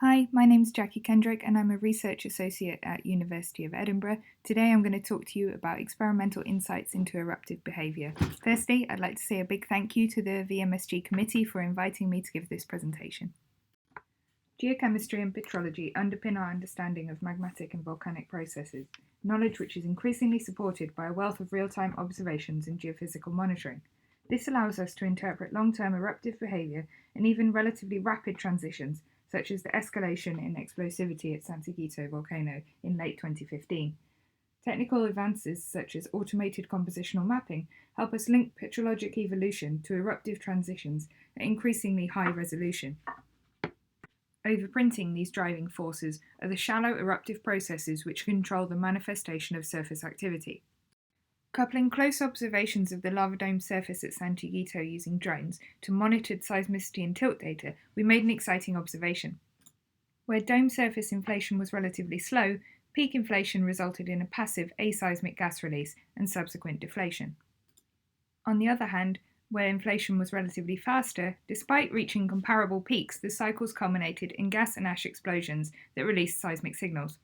Hi, my name's Jackie Kendrick and I'm a research associate at University of Edinburgh. Today I'm going to talk to you about experimental insights into eruptive behaviour. Firstly, I'd like to say a big thank you to the VMSG committee for inviting me to give this presentation. Geochemistry and petrology underpin our understanding of magmatic and volcanic processes, knowledge which is increasingly supported by a wealth of real-time observations and geophysical monitoring. This allows us to interpret long-term eruptive behaviour and even relatively rapid transitions, such as the escalation in explosivity at Santiaguito volcano in late 2015. Technical advances such as automated compositional mapping help us link petrologic evolution to eruptive transitions at increasingly high resolution. Overprinting these driving forces are the shallow eruptive processes which control the manifestation of surface activity. Coupling close observations of the lava dome surface at Santiaguito using drones to monitored seismicity and tilt data, we made an exciting observation. Where dome surface inflation was relatively slow, peak inflation resulted in a passive aseismic gas release and subsequent deflation. On the other hand, where inflation was relatively faster, despite reaching comparable peaks, the cycles culminated in gas and ash explosions that released seismic signals.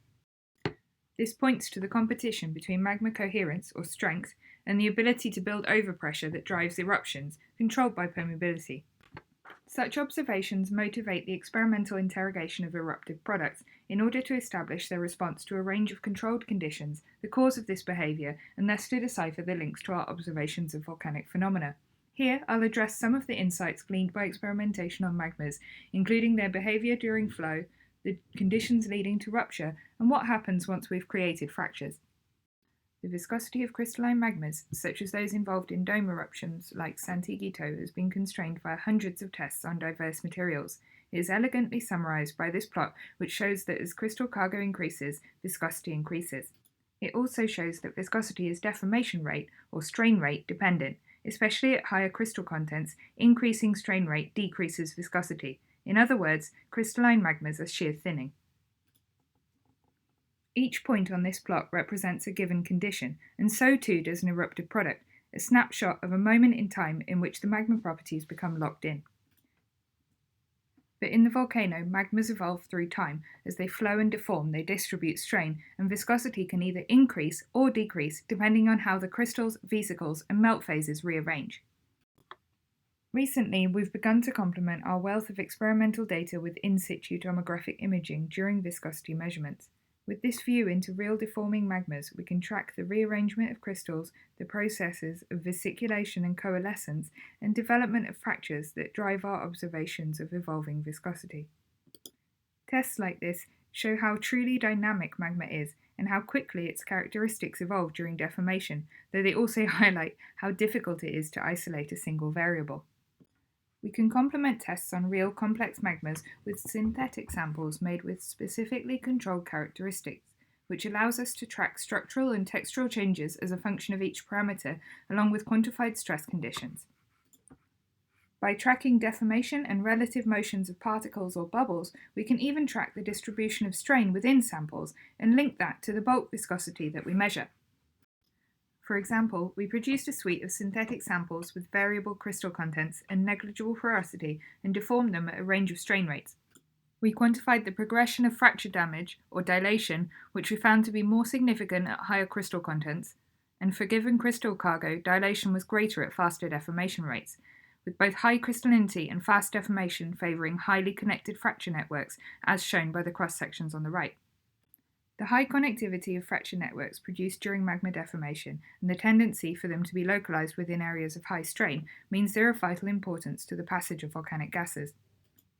This points to the competition between magma coherence, or strength, and the ability to build overpressure that drives eruptions, controlled by permeability. Such observations motivate the experimental interrogation of eruptive products in order to establish their response to a range of controlled conditions, the cause of this behaviour, and thus to decipher the links to our observations of volcanic phenomena. Here, I'll address some of the insights gleaned by experimentation on magmas, including their behaviour during flow, the conditions leading to rupture, and what happens once we've created fractures. The viscosity of crystalline magmas, such as those involved in dome eruptions like Santiaguito, has been constrained by hundreds of tests on diverse materials. It is elegantly summarised by this plot, which shows that as crystal cargo increases, viscosity increases. It also shows that viscosity is deformation rate, or strain rate, dependent, especially at higher crystal contents. Increasing strain rate decreases viscosity. In other words, crystalline magmas are shear thinning. Each point on this plot represents a given condition, and so too does an eruptive product, a snapshot of a moment in time in which the magma properties become locked in. But in the volcano, magmas evolve through time. As they flow and deform, they distribute strain, and viscosity can either increase or decrease depending on how the crystals, vesicles, and melt phases rearrange. Recently, we've begun to complement our wealth of experimental data with in-situ tomographic imaging during viscosity measurements. With this view into real deforming magmas, we can track the rearrangement of crystals, the processes of vesiculation and coalescence, and development of fractures that drive our observations of evolving viscosity. Tests like this show how truly dynamic magma is and how quickly its characteristics evolve during deformation, though they also highlight how difficult it is to isolate a single variable. We can complement tests on real complex magmas with synthetic samples made with specifically controlled characteristics, which allows us to track structural and textural changes as a function of each parameter, along with quantified stress conditions. By tracking deformation and relative motions of particles or bubbles, we can even track the distribution of strain within samples and link that to the bulk viscosity that we measure. For example, we produced a suite of synthetic samples with variable crystal contents and negligible porosity and deformed them at a range of strain rates. We quantified the progression of fracture damage, or dilation, which we found to be more significant at higher crystal contents, and for given crystal cargo, dilation was greater at faster deformation rates, with both high crystallinity and fast deformation favouring highly connected fracture networks, as shown by the cross-sections on the right. The high connectivity of fracture networks produced during magma deformation and the tendency for them to be localized within areas of high strain means they're of vital importance to the passage of volcanic gases.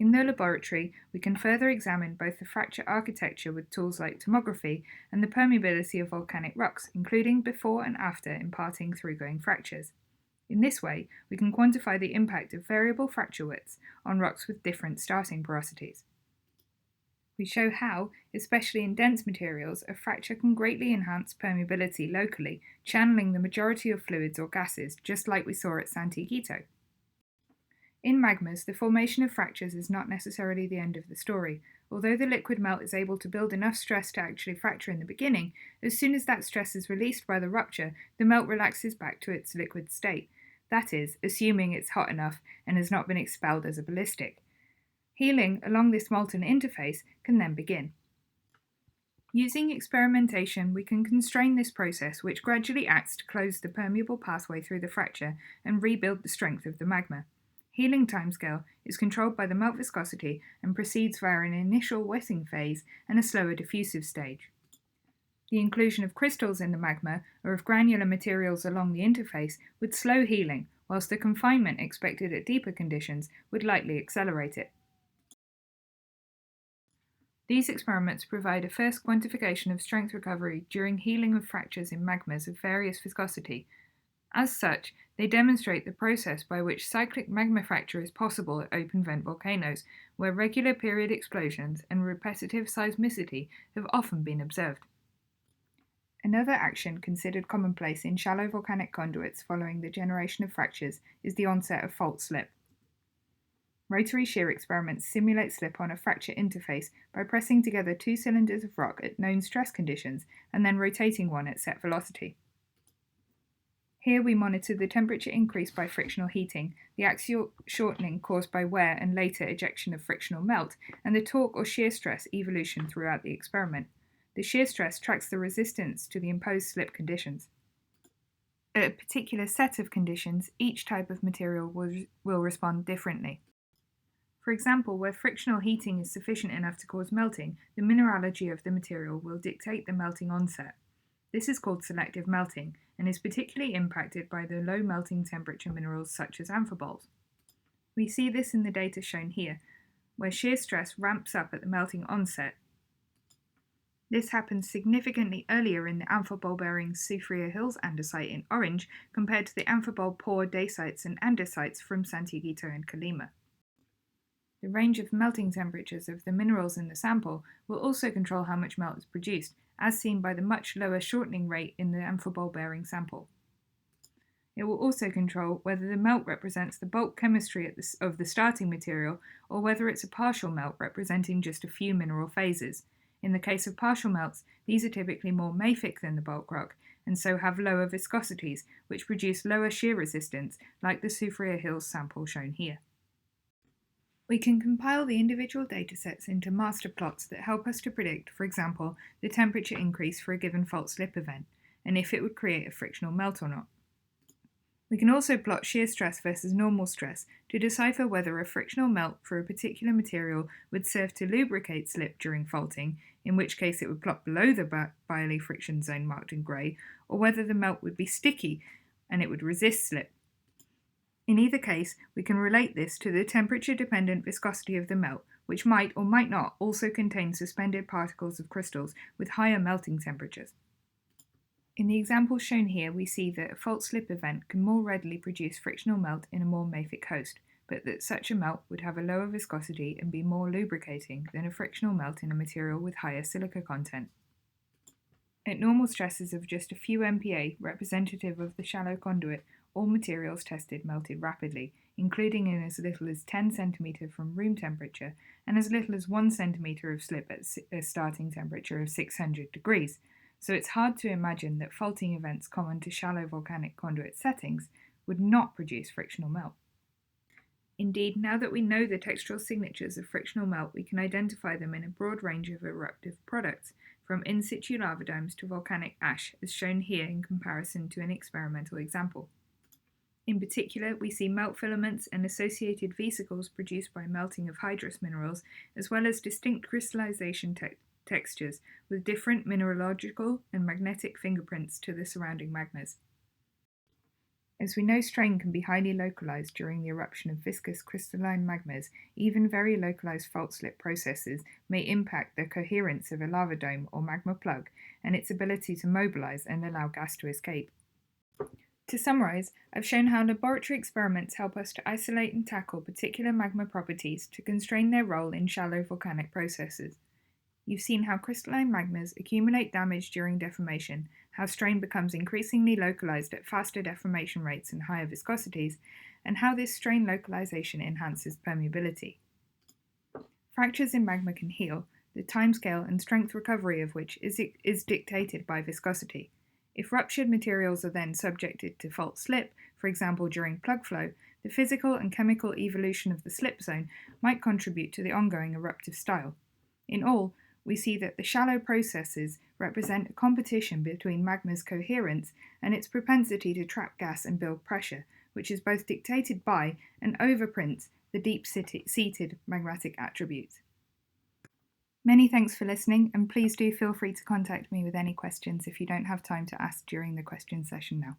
In the laboratory, we can further examine both the fracture architecture with tools like tomography and the permeability of volcanic rocks, including before and after imparting through-going fractures. In this way, we can quantify the impact of variable fracture widths on rocks with different starting porosities. We show how, especially in dense materials, a fracture can greatly enhance permeability locally, channeling the majority of fluids or gases, just like we saw at Santiaguito. In magmas, the formation of fractures is not necessarily the end of the story. Although the liquid melt is able to build enough stress to actually fracture in the beginning, as soon as that stress is released by the rupture, the melt relaxes back to its liquid state. That is, assuming it's hot enough and has not been expelled as a ballistic. Healing along this molten interface can then begin. Using experimentation, we can constrain this process, which gradually acts to close the permeable pathway through the fracture and rebuild the strength of the magma. Healing timescale is controlled by the melt viscosity and proceeds via an initial wetting phase and a slower diffusive stage. The inclusion of crystals in the magma or of granular materials along the interface would slow healing, whilst the confinement expected at deeper conditions would likely accelerate it. These experiments provide a first quantification of strength recovery during healing of fractures in magmas of various viscosity. As such, they demonstrate the process by which cyclic magma fracture is possible at open vent volcanoes, where regular period explosions and repetitive seismicity have often been observed. Another action considered commonplace in shallow volcanic conduits following the generation of fractures is the onset of fault slip. Rotary shear experiments simulate slip on a fracture interface by pressing together two cylinders of rock at known stress conditions and then rotating one at set velocity. Here we monitor the temperature increase by frictional heating, the axial shortening caused by wear and later ejection of frictional melt, and the torque or shear stress evolution throughout the experiment. The shear stress tracks the resistance to the imposed slip conditions. At a particular set of conditions, each type of material will respond differently. For example, where frictional heating is sufficient enough to cause melting, the mineralogy of the material will dictate the melting onset. This is called selective melting and is particularly impacted by the low melting temperature minerals such as amphiboles. We see this in the data shown here, where shear stress ramps up at the melting onset. This happens significantly earlier in the amphibole-bearing Soufriere Hills andesite in orange compared to the amphibole-poor dacites and andesites from Santiaguito and Colima. The range of melting temperatures of the minerals in the sample will also control how much melt is produced, as seen by the much lower shortening rate in the amphibole-bearing sample. It will also control whether the melt represents the bulk chemistry of the starting material or whether it's a partial melt representing just a few mineral phases. In the case of partial melts, these are typically more mafic than the bulk rock, and so have lower viscosities, which produce lower shear resistance, like the Soufriere Hills sample shown here. We can compile the individual datasets into master plots that help us to predict, for example, the temperature increase for a given fault slip event, and if it would create a frictional melt or not. We can also plot shear stress versus normal stress to decipher whether a frictional melt for a particular material would serve to lubricate slip during faulting, in which case it would plot below the Bailey friction zone marked in grey, or whether the melt would be sticky and it would resist slip. In either case, we can relate this to the temperature-dependent viscosity of the melt, which might or might not also contain suspended particles of crystals with higher melting temperatures. In the example shown here, we see that a fault slip event can more readily produce frictional melt in a more mafic host, but that such a melt would have a lower viscosity and be more lubricating than a frictional melt in a material with higher silica content. At normal stresses of just a few MPa, representative of the shallow conduit, all materials tested melted rapidly, including in as little as 10 cm from room temperature and as little as 1 cm of slip at a starting temperature of 600 degrees, so it's hard to imagine that faulting events common to shallow volcanic conduit settings would not produce frictional melt. Indeed, now that we know the textural signatures of frictional melt, we can identify them in a broad range of eruptive products, from in-situ lava domes to volcanic ash, as shown here in comparison to an experimental example. In particular, we see melt filaments and associated vesicles produced by melting of hydrous minerals, as well as distinct crystallization textures with different mineralogical and magnetic fingerprints to the surrounding magmas. As we know strain can be highly localized during the eruption of viscous crystalline magmas, even very localized fault slip processes may impact the coherence of a lava dome or magma plug and its ability to mobilize and allow gas to escape. To summarize, I've shown how laboratory experiments help us to isolate and tackle particular magma properties to constrain their role in shallow volcanic processes. You've seen how crystalline magmas accumulate damage during deformation, how strain becomes increasingly localized at faster deformation rates and higher viscosities, and how this strain localization enhances permeability. Fractures in magma can heal, the timescale and strength recovery of which is dictated by viscosity. If ruptured materials are then subjected to fault slip, for example during plug flow, The physical and chemical evolution of the slip zone might contribute to the ongoing eruptive style. In all, we see that the shallow processes represent a competition between magma's coherence and its propensity to trap gas and build pressure, which is both dictated by and overprints the deep-seated magmatic attributes. Many thanks for listening, and please do feel free to contact me with any questions if you don't have time to ask during the question session now.